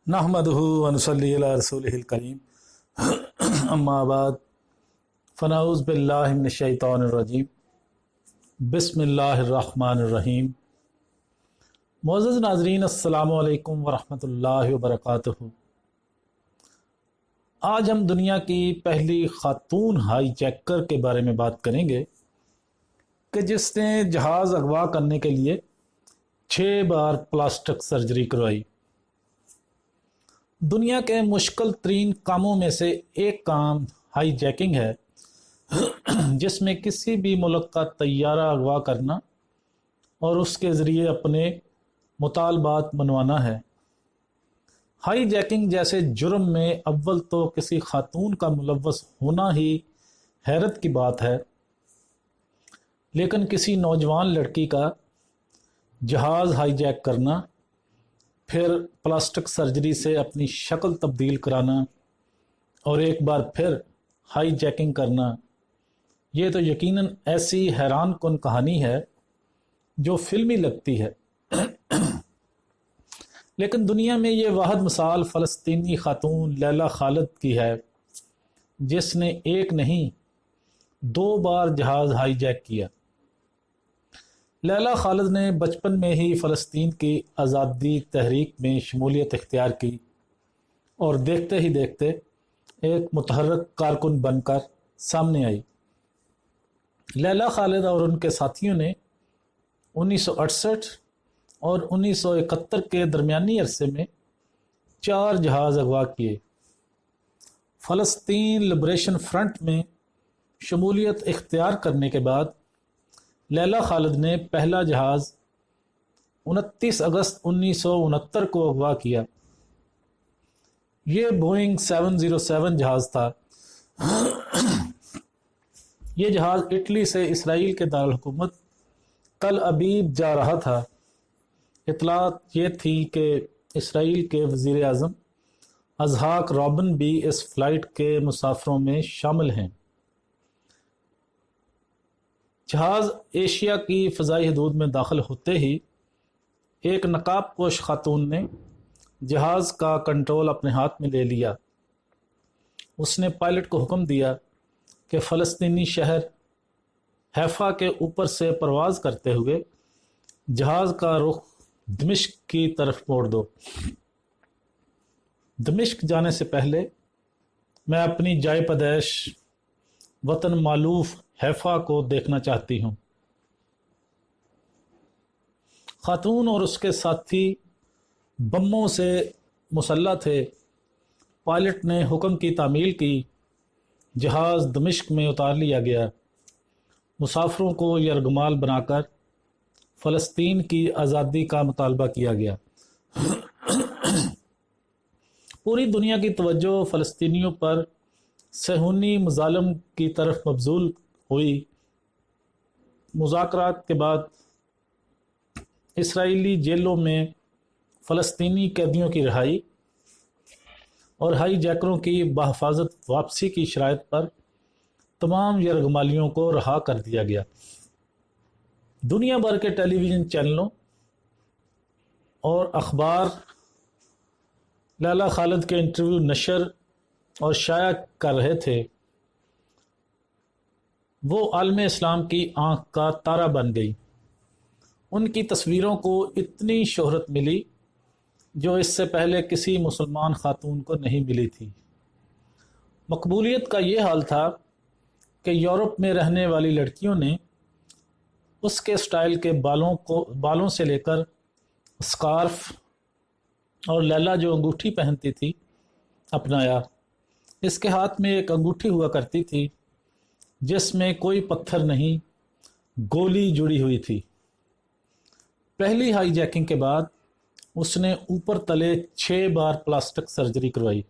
नहमदुहु व नुसल्ली अला रसूलिहिल करीम अम्मा बाद फ़नऊज़ु बिल्लाहि मिनश शैतानिर रजीम बिस्मिल्लाहिर रहमानिर रहीम। मुअज़्ज़ज़ नाज़रीन, अस्सलामु अलैकुम व रहमतुल्लाहि व बरकातुहू। आज हम दुनिया की पहली खातून हाई जैकर के बारे में बात करेंगे कि जिसने जहाज़ अगवा करने के लिए 6 बार प्लास्टिक सर्जरी करवाई। दुनिया के मुश्किल तरीन कामों में से एक काम हाई जैकिंग है जिसमें किसी भी मुल्क का तैयारा अगवा करना और उसके ज़रिए अपने मुतालबात मनवाना है। हाई जैकिंग जैसे जुर्म में अव्वल तो किसी खातून का मुलव्वस होना ही हैरत की बात है, लेकिन किसी नौजवान लड़की का जहाज़ हाईजैक करना, फिर प्लास्टिक सर्जरी से अपनी शक्ल तब्दील कराना और एक बार फिर हाई जैकिंग करना, ये तो यकीनन ऐसी हैरान कुन कहानी है जो फिल्मी लगती है। लेकिन दुनिया में ये वाहिद मिसाल फ़लस्तीनी खातून लैला खालिद की है जिसने एक नहीं 2 बार जहाज़ हाईजैक किया। लैला खालिद ने बचपन में ही फ़लस्तीन की आज़ादी तहरीक में शमूलियत इख्तियार की और देखते ही देखते एक मुतहर्रिक कारकुन बनकर सामने आई। लैला खालिद और उनके साथियों ने 1968 और 1971 के दरमियानी अरसे में 4 जहाज़ अगवा किए। फ़लस्तीन लिबरेशन फ्रंट में शमूलियत इख्तियार करने के बाद लैला खालिद ने पहला जहाज़ 29 अगस्त 1969 को अगवा किया। ये बोइंग 707 जहाज़ था। ये जहाज़ इटली से इसराइल के दारुल हुकूमत तल अबीब जा रहा था। इतलात ये थी कि इसराइल के वज़ीर आज़म इज़हाक राबिन भी इस फ़्लाइट के मुसाफिरों में शामिल हैं। जहाज़ एशिया की फ़ज़ाई हदूद में दाखिल होते ही एक नकाब पोश खातून ने जहाज़ का कंट्रोल अपने हाथ में ले लिया। उसने पायलट को हुक्म दिया कि फ़लस्तीनी शहर हैफा के ऊपर से परवाज़ करते हुए जहाज़ का रुख दमिश्क की तरफ मोड़ दो। दमिश्क जाने से पहले मैं अपनी जाए पैदैश वतन मालूफ हैफा को देखना चाहती हूँ। खातून और उसके साथी बमों से मुसल्लह थे। पायलट ने हुक्म की तामील की। जहाज़ दमिश्क में उतार लिया गया। मुसाफिरों को यरगमाल बनाकर फ़लस्तीन की आज़ादी का मुतालबा किया गया। पूरी दुनिया की तवज्जो फ़लस्तीनियों पर सहूनी मज़ालिम की तरफ मबज़ूल हुई। मुज़ाकरात के बाद इसराइली जेलों में फ़लस्तीनी कैदियों की रिहाई और हाई जैकरों की बहिफाजत वापसी की शराइत पर तमाम यरगमालियों को रहा कर दिया गया। दुनिया भर के टेलीविज़न चैनलों और अखबार लैला खालिद के इंटरव्यू नशर और शाया कर रहे थे। वो आलम इस्लाम की आँख का तारा बन गई। उनकी तस्वीरों को इतनी शोहरत मिली जो इससे पहले किसी मुसलमान खातून को नहीं मिली थी। मकबूलियत का ये हाल था कि यूरोप में रहने वाली लड़कियों ने उसके स्टाइल के बालों से लेकर स्कार्फ और लैला जो अंगूठी पहनती थी अपनाया। इसके हाथ में एक अंगूठी हुआ करती थी जिसमें कोई पत्थर नहीं, गोली जुड़ी हुई थी। पहली हाई जैकिंग के बाद उसने ऊपर तले 6 बार प्लास्टिक सर्जरी करवाई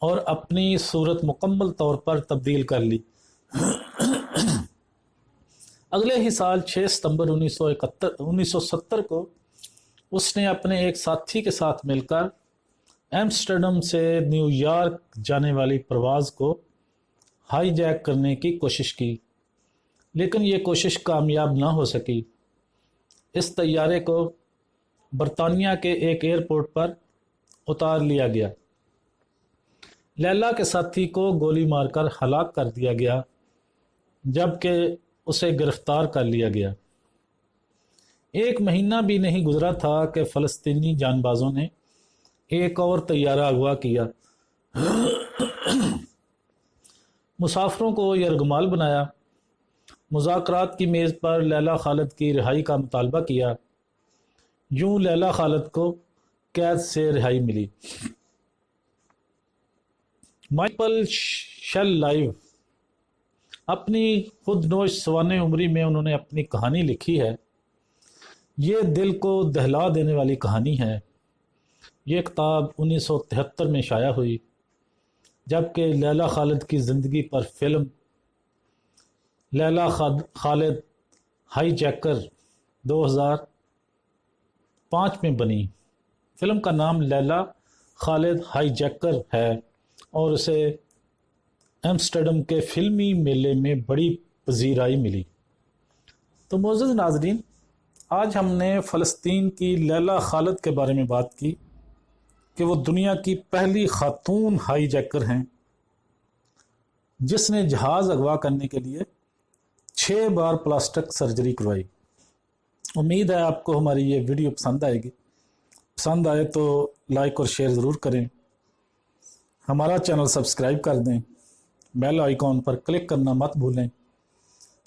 और अपनी सूरत मुकम्मल तौर पर तब्दील कर ली। अगले ही साल 6 सितंबर 1970 को उसने अपने एक साथी के साथ मिलकर एम्स्टर्डम से न्यूयॉर्क जाने वाली परवाज़ को हाईजैक करने की कोशिश की, लेकिन ये कोशिश कामयाब ना हो सकी। इस तैयारे को बरतानिया के एक एयरपोर्ट पर اتار لیا گیا۔ لیلا کے ساتھی کو گولی مار کر ہلاک کر دیا گیا جبکہ اسے گرفتار کر لیا گیا۔ 1 مہینہ بھی نہیں گزرا تھا کہ فلسطینی جان بازوں نے ایک اور طیارہ اغوا کیا، مسافروں کو یرغمال بنایا، مذاکرات کی میز پر لیلا خالد کی رہائی کا مطالبہ کیا۔ یوں لیلا خالد کو قید سے رہائی ملی۔ مائیکل شیل لائیو اپنی خود نوش سوانح عمری میں انہوں نے اپنی کہانی لکھی ہے۔ یہ دل کو دہلا دینے والی کہانی ہے۔ یہ کتاب 1973 میں شائع ہوئی، جبکہ لیلا خالد کی زندگی پر فلم لیلا خالد ہائی جیکر 2005 میں بنی۔ فلم کا نام لیلا خالد ہائی جیکر ہے اور اسے ایمسٹرڈم کے فلمی میلے میں بڑی پذیرائی ملی۔ تو معزز ناظرین، آج ہم نے فلسطین کی لیلا خالد کے بارے میں بات کی کہ وہ دنیا کی پہلی خاتون ہائی جیکر ہیں جس نے جہاز اغوا کرنے کے لیے 6 بار پلاسٹک سرجری کروائی۔ امید ہے آپ کو ہماری یہ ویڈیو پسند آئے گی۔ پسند آئے تو لائک اور شیئر ضرور کریں، ہمارا چینل سبسکرائب کر دیں، بیل آئیکن پر کلک کرنا مت بھولیں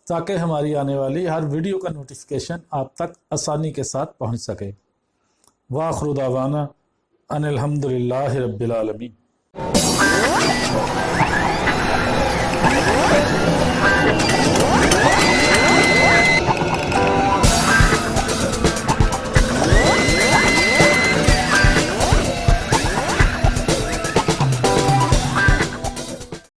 تاکہ ہماری آنے والی ہر ویڈیو کا نوٹیفیکیشن آپ تک آسانی کے ساتھ پہنچ سکے۔ وآخر دعوانا ان الحمدللہ رب العالمین۔